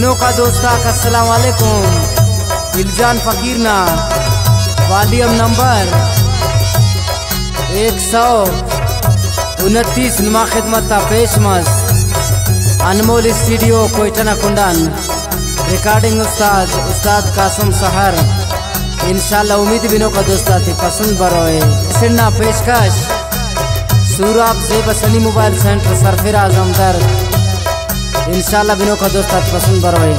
बिनो का दोस्ता अस्सलाम वालेकुम। दिलजान फकीर ना वॉल्यूम नंबर 129 नुमा खिदमत पेशमस अनमोल स्टूडियो कोयटा कुंडन रिकॉर्डिंग उस्ताद कासम सहर। इंशाल्लाह उम्मीद बिनो का दोस्ता थी पसंद बरोए सिरना पेशकश सूराब जेब सनी मोबाइल सेंटर सरफिर आजम दर्द। इंशाल्लाह बिनो का दोस्ता पसंद बरोए।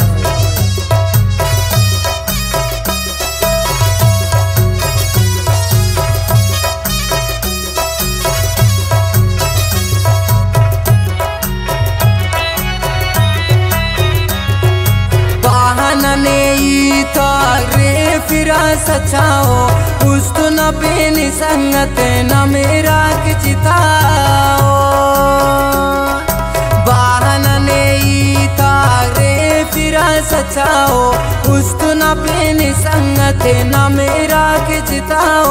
फिरा सचाओ उस तो न बेनी संगत न मेरा के चिताओ बहाना ने तारे फिरा सचाओ उस तो न बेनी संगत न मेरा के चिताओ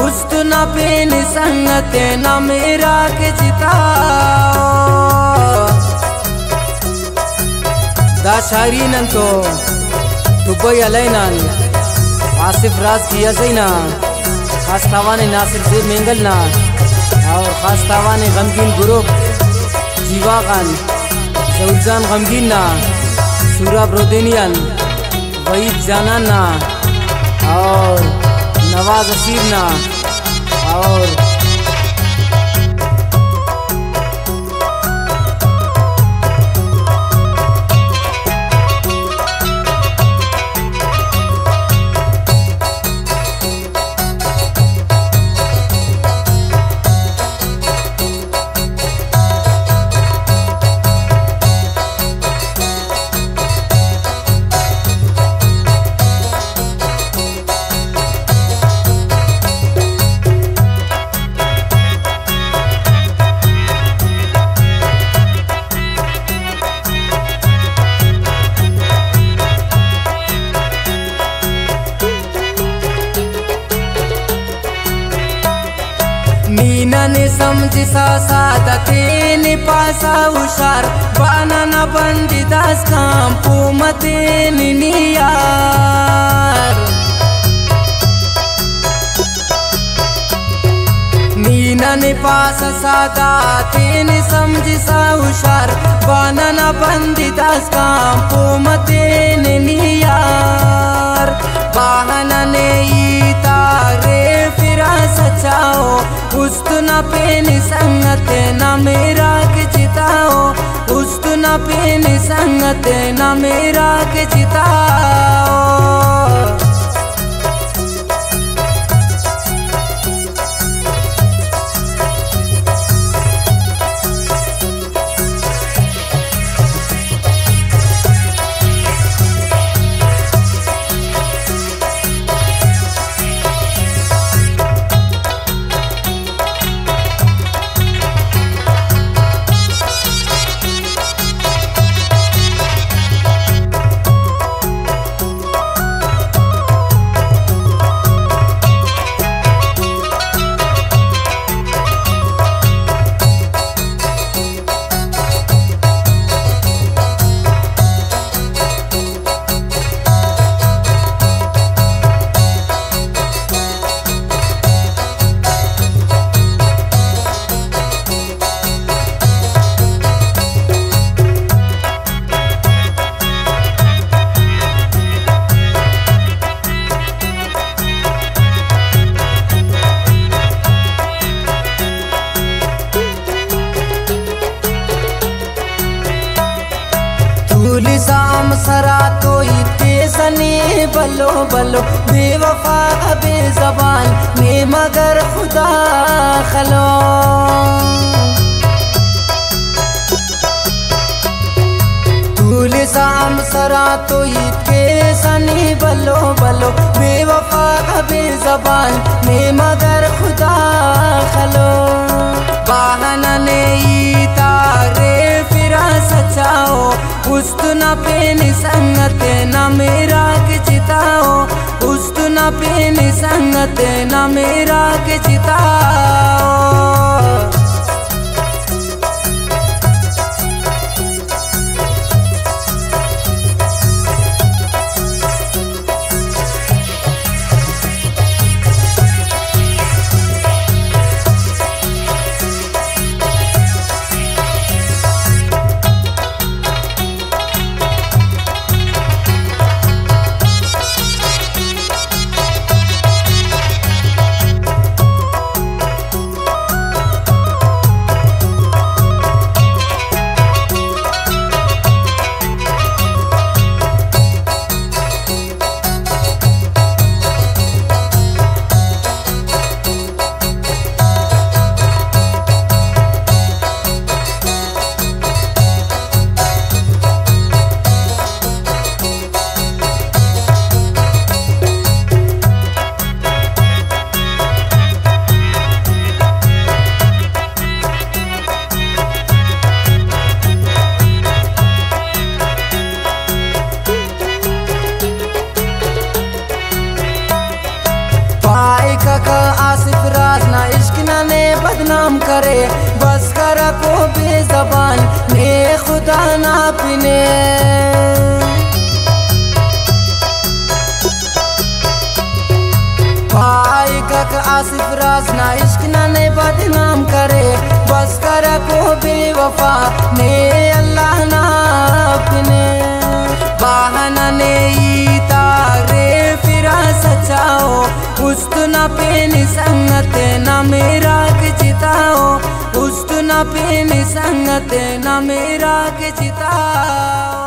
उस तो न बेनी संगत न मेरा के चिताओ। दा शायरी नंतो दुबई अलैनन आसिफ राज किया सैना खास तावाने नासिर से मेंगल ना और खास तावाने गमगीन ग्रुप जीवा खान जौजान गमगीन ना सूरा ब्रोदेनियन वहीद जाना ना और नवाज असीर ना और नीना ने समझ सा सादते ने पासा उशार बाना न बंदी दास काम पूमते नियार नीना ने पासा सादते ने समझ सा उशार बाना न बंदी दास काम पूमते नियार बहाना ने तारे फिरा सचाओ उस तो न पेनी संगत न मेरा के चिताओ उस तो न पेनी संगत न मेरा के चिताओ। शाम सरा तो इतने सने बलो बलो बेवफा बेज़बान ने मगर खुदा खलो तूल शाम सरा तो इतने सने बलो बलो बेवफा बेज़बान ने मगर खुदा खलो बहाना ने तारे फिरा सचाओ उस तो न पेनी संगत न मेरा के चिताओ उस तो न पेनी संगत न मेरा के चिताओ। बदनाम करे, बस करा को बेजबान ने खुदा ना पिने। भाई कक आसिफ राज ना इश्क ना ने बदनाम करे, बस करा को बेवफा ने अल्लाह ना अपने। बहाना ने तारे फिरा सचाओ, उस्तु ना पेनी संगत ना मेरा के चिताओ, उस्तु ना पेनी संगत ना मेरा के चिताओ।